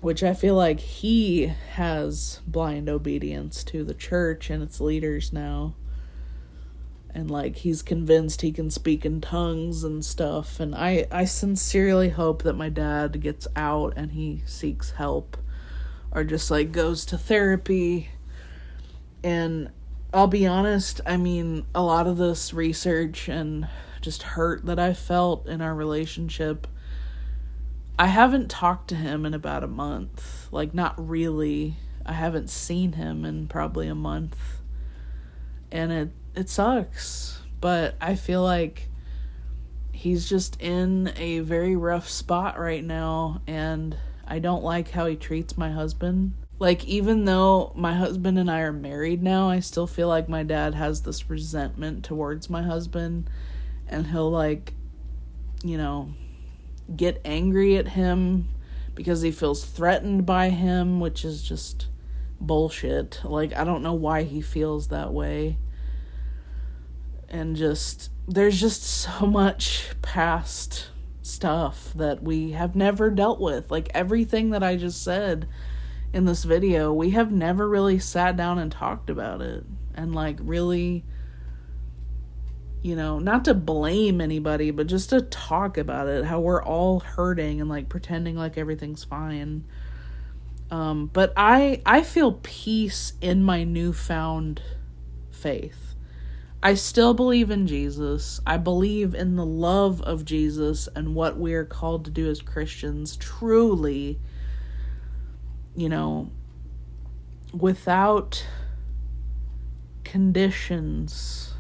which I feel like he has blind obedience to the church and its leaders now. And, like, he's convinced he can speak in tongues and stuff. And I sincerely hope that my dad gets out and he seeks help. Or just, like, goes to therapy. And I'll be honest, I mean, a lot of this research and just hurt that I felt in our relationship, I haven't talked to him in about a month. Like, not really. I haven't seen him in probably a month. And it sucks. But I feel like he's just in a very rough spot right now, and I don't like how he treats my husband. Like, even though my husband and I are married now, I still feel like my dad has this resentment towards my husband, and he'll, like, get angry at him because he feels threatened by him, which is just bullshit. Like, I don't know why he feels that way. And there's just so much past stuff that we have never dealt with. Like, everything that I just said in this video, we have never really sat down and talked about it. And, like, really, not to blame anybody, but just to talk about it, how we're all hurting and, like, pretending like everything's fine. But I feel peace in my newfound faith. I still believe in Jesus. I believe in the love of Jesus and what we are called to do as Christians, truly, without conditions,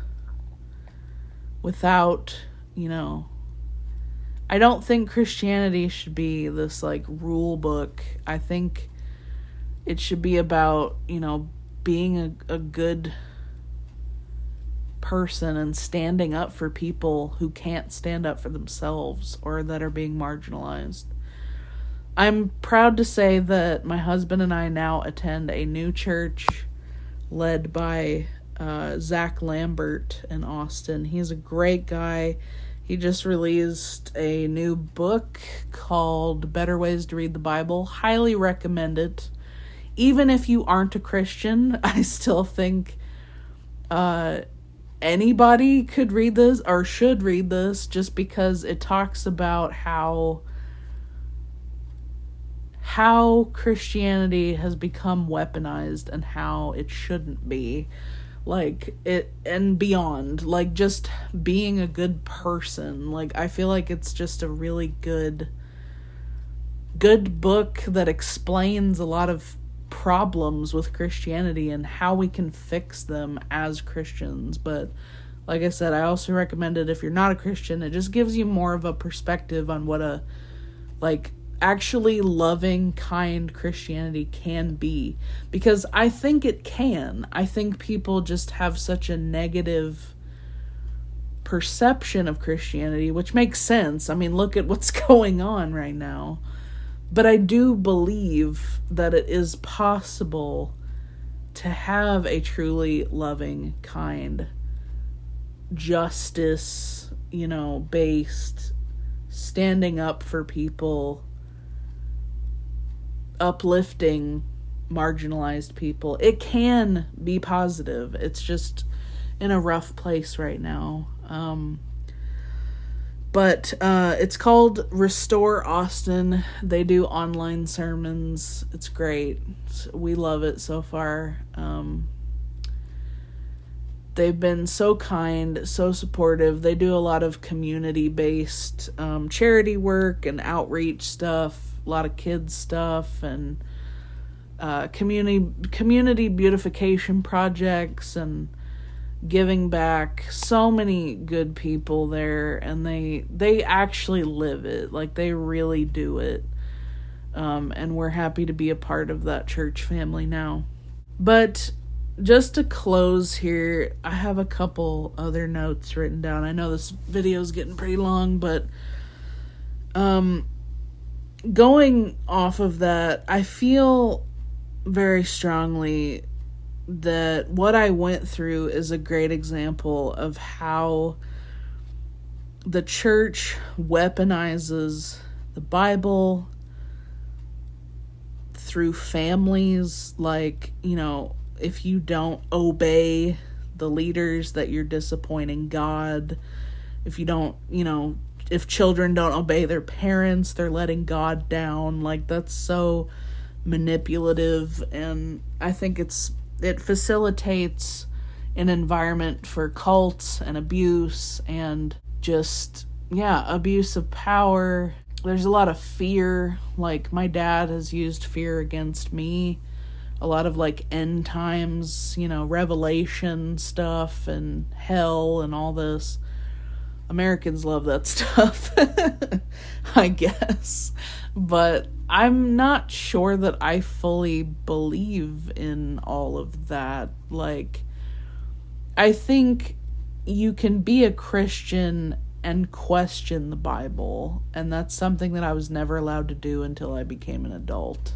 without, I don't think Christianity should be this, like, rule book. I think it should be about, being a good person and standing up for people who can't stand up for themselves or that are being marginalized. I'm proud to say that my husband and I now attend a new church led by Zach Lambert in Austin. He's a great guy. He just released a new book called Better Ways to Read the Bible. Highly recommend it. Even if you aren't a Christian, I still think anybody could read this or should read this, just because it talks about how Christianity has become weaponized and how it shouldn't be. Like, it, and beyond, like, just being a good person. Like, I feel like it's just a really good book that explains a lot of problems with Christianity and how we can fix them as Christians. But like I said, I also recommend it if you're not a Christian. It just gives you more of a perspective on what a, like, actually loving, kind Christianity can be. Because I think it can. I think people just have such a negative perception of Christianity, which makes sense. I mean, look at what's going on right now. But I do believe that it is possible to have a truly loving, kind, justice, based, standing up for people, uplifting marginalized people. It can be positive. It's just in a rough place right now. But it's called Restore Austin. They do online sermons. It's great. We love it so far. They've been so kind, so supportive. They do a lot of community-based charity work and outreach stuff, a lot of kids stuff, and community beautification projects, and giving back. So many good people there, and they actually live it. Like, they really do it. And we're happy to be a part of that church family now. But just to close here, I have a couple other notes written down. I know this video's getting pretty long, but going off of that, I feel very strongly that what I went through is a great example of how the church weaponizes the Bible through families. Like, if you don't obey the leaders, that you're disappointing God. If you don't, if children don't obey their parents, they're letting God down. Like, that's so manipulative, and I think it facilitates an environment for cults and abuse and just, abuse of power. There's a lot of fear. Like, my dad has used fear against me. A lot of, like, end times, Revelation stuff and hell and all this. Americans love that stuff, I guess. But I'm not sure that I fully believe in all of that. Like, I think you can be a Christian and question the Bible, and that's something that I was never allowed to do until I became an adult.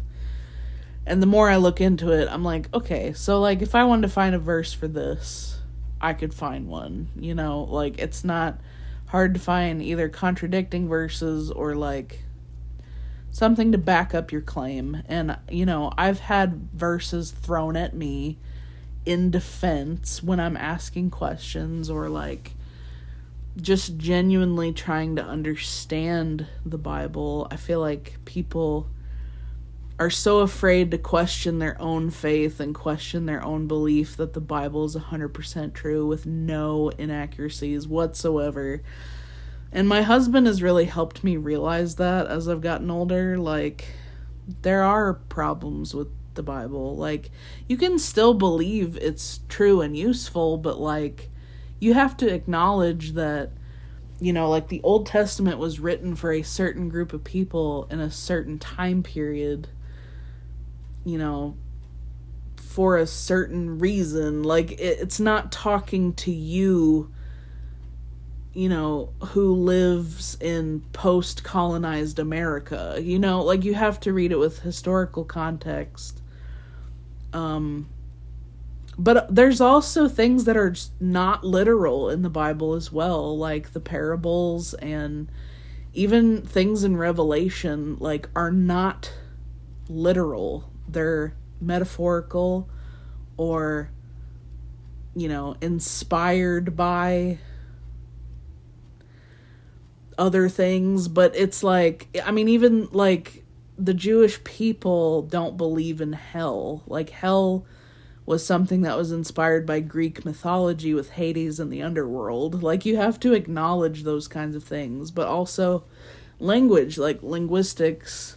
And the more I look into it, I'm like, okay, so, like, if I wanted to find a verse for this, I could find one, like, it's not hard to find either contradicting verses or, like, something to back up your claim. And, I've had verses thrown at me in defense when I'm asking questions, or, like, just genuinely trying to understand the Bible. I feel like people are so afraid to question their own faith and question their own belief that the Bible is 100% true with no inaccuracies whatsoever. And my husband has really helped me realize that as I've gotten older. Like, there are problems with the Bible. Like, you can still believe it's true and useful, but, like, you have to acknowledge that, like, the Old Testament was written for a certain group of people in a certain time period, for a certain reason. Like, it's not talking to you, who lives in post-colonized America, like, you have to read it with historical context. But there's also things that are just not literal in the Bible as well, like the parables, and even things in Revelation, like, are not literal. They're metaphorical, or, inspired by other things, but it's like, I mean, even like the Jewish people don't believe in hell. Like, hell was something that was inspired by Greek mythology with Hades and the underworld. Like, you have to acknowledge those kinds of things, but also language, like linguistics,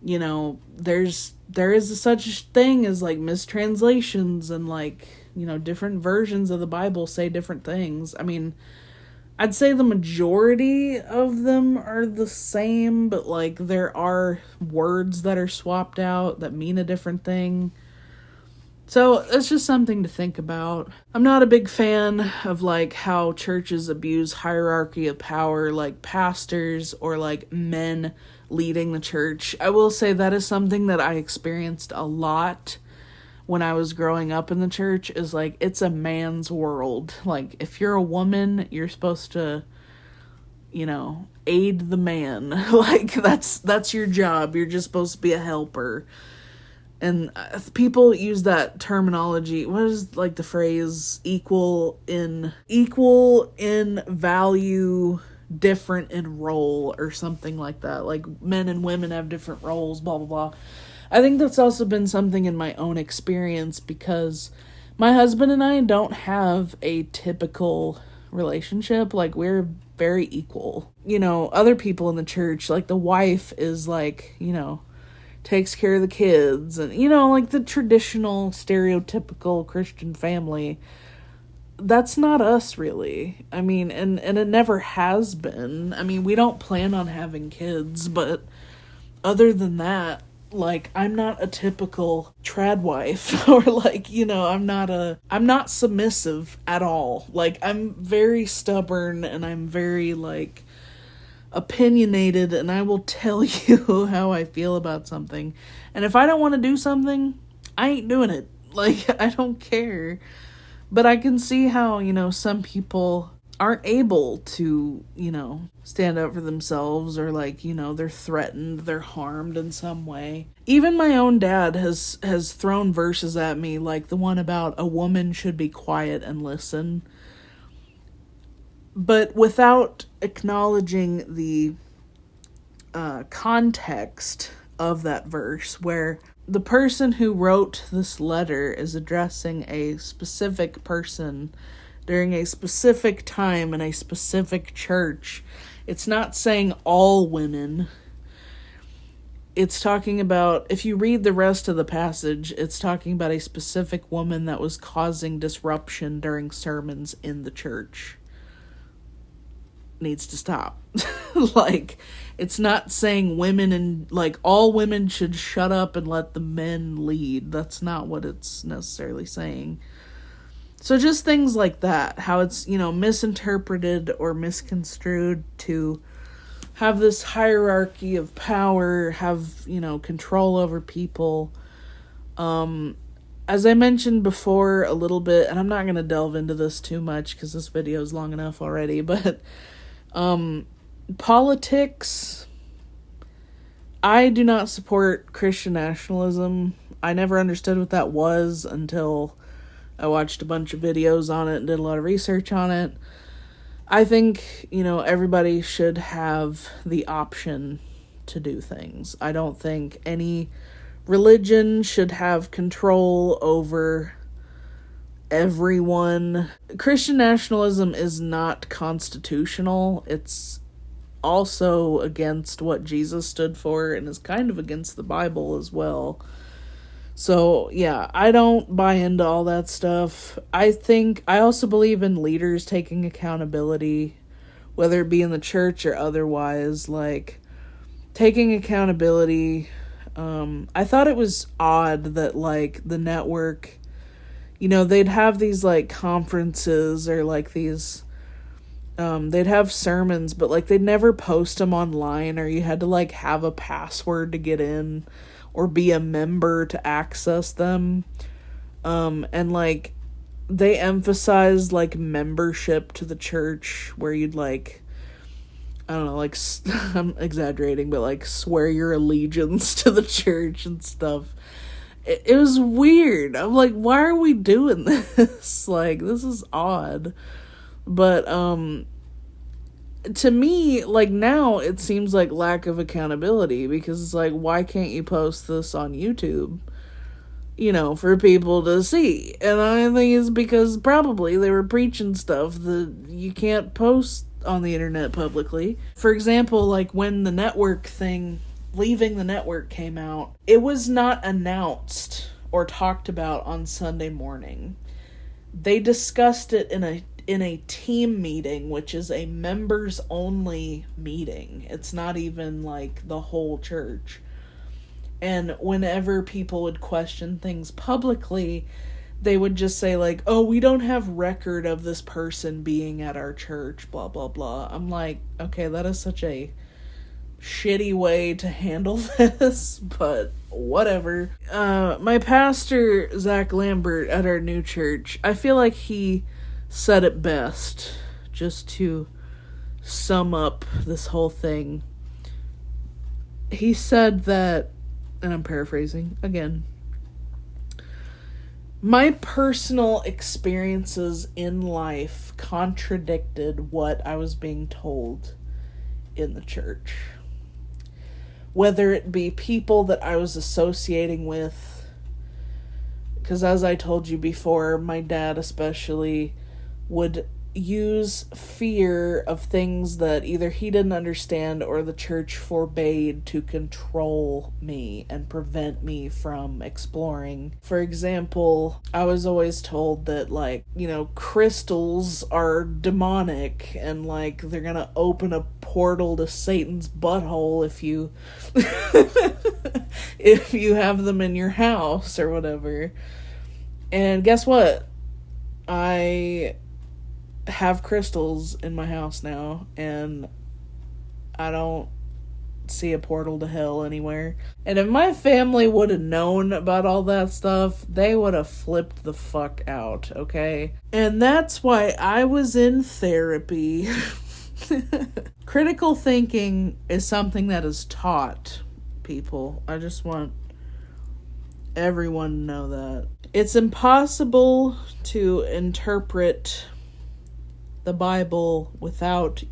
there is such thing as like mistranslations and like, different versions of the Bible say different things. I mean, I'd say the majority of them are the same, but like there are words that are swapped out that mean a different thing. So it's just something to think about. I'm not a big fan of like how churches abuse hierarchy of power, like pastors or like men leading the church. I will say that is something that I experienced a lot when I was growing up in the church, is like, it's a man's world. Like, if you're a woman, you're supposed to, aid the man. Like, that's your job. You're just supposed to be a helper. And people use that terminology. What is like the phrase equal in value, different in role, or something like that. Like, men and women have different roles, blah, blah, blah. I think that's also been something in my own experience, because my husband and I don't have a typical relationship. Like, we're very equal. Other people in the church, like the wife is like, takes care of the kids and, like the traditional stereotypical Christian family. That's not us, really. I mean, and it never has been. I mean, we don't plan on having kids, but other than that, like, I'm not a typical trad wife, or like, I'm not submissive at all. Like, I'm very stubborn and I'm very like opinionated, and I will tell you how I feel about something. And if I don't want to do something, I ain't doing it. Like, I don't care. But I can see how, some people aren't able to, stand up for themselves, or like, they're threatened, they're harmed in some way. Even my own dad has thrown verses at me, like the one about a woman should be quiet and listen. But without acknowledging the context of that verse, where the person who wrote this letter is addressing a specific person during a specific time in a specific church. It's not saying all women. It's talking about, if you read the rest of the passage, it's talking about a specific woman that was causing disruption during sermons in the church. Needs to stop. Like, it's not saying women and like all women should shut up and let the men lead. That's not what it's necessarily saying. So just things like that, how it's, misinterpreted or misconstrued to have this hierarchy of power, have, control over people. As I mentioned before a little bit, and I'm not going to delve into this too much because this video is long enough already, but politics, I do not support Christian nationalism. I never understood what that was until I watched a bunch of videos on it and did a lot of research on it. I think, everybody should have the option to do things. I don't think any religion should have control over everyone. Christian nationalism is not constitutional. It's also against what Jesus stood for and is kind of against the Bible as well. So, yeah, I don't buy into all that stuff. I also believe in leaders taking accountability, whether it be in the church or otherwise, like, taking accountability. I thought it was odd that, like, the network, they'd have these, like, conferences or, like, these, they'd have sermons, but, like, they'd never post them online, or you had to, like, have a password to get in, or be a member to access them. And, like, they emphasize, like, membership to the church, where you'd, like, I don't know, like, I'm exaggerating, but, like, swear your allegiance to the church and stuff. It was weird. I'm like, why are we doing this? Like, this is odd. But, to me, like, now it seems like lack of accountability, because it's like, why can't you post this on YouTube? You know, for people to see. And I think it's because probably they were preaching stuff that you can't post on the internet publicly. For example, like when the network thing, leaving the network, came out, it was not announced or talked about on Sunday morning. They discussed it in a team meeting, which is a members only meeting. It's not even like the whole church. And whenever people would question things publicly, they would just say like, oh, we don't have record of this person being at our church, blah, blah, blah. I'm like, okay, that is such a shitty way to handle this, but whatever. My pastor, Zach Lambert, at our new church, I feel like he said it best, just to sum up this whole thing. He said that, and I'm paraphrasing again, my personal experiences in life contradicted what I was being told in the church. Whether it be people that I was associating with, because as I told you before, my dad especially would use fear of things that either he didn't understand or the church forbade to control me and prevent me from exploring. For example, I was always told that, like, you know, crystals are demonic and like they're gonna open a portal to Satan's butthole if you if you have them in your house or whatever. And guess what? I have crystals in my house now, and I don't see a portal to hell anywhere. And if my family would have known about all that stuff, they would have flipped the fuck out, okay? And that's why I was in therapy. Critical thinking is something that is taught, people. I just want everyone to know that. It's impossible to interpret the Bible without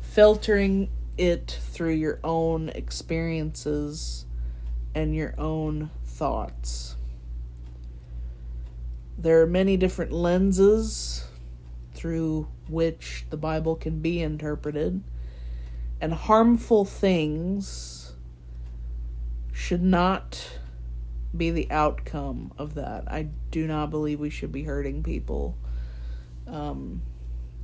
filtering it through your own experiences and your own thoughts. There are many different lenses through which the Bible can be interpreted, and harmful things should not be the outcome of that. I do not believe we should be hurting people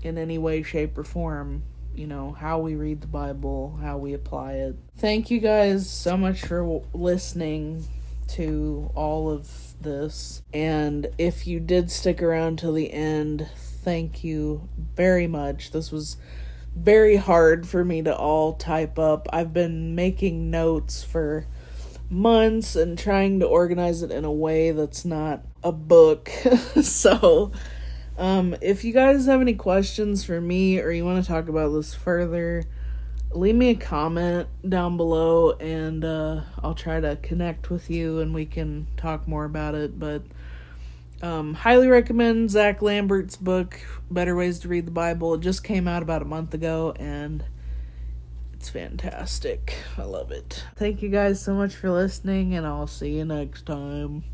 in any way, shape, or form. You know, how we read the Bible, how we apply it. Thank you guys so much for listening to all of this. And if you did stick around till the end, thank you very much. This was very hard for me to all type up. I've been making notes for months and trying to organize it in a way that's not a book. So if you guys have any questions for me or you want to talk about this further, leave me a comment down below and I'll try to connect with you and we can talk more about it. But highly recommend Zach Lambert's book, Better Ways to Read the Bible. It just came out about a month ago and it's fantastic. I love it. Thank you guys so much for listening, and I'll see you next time.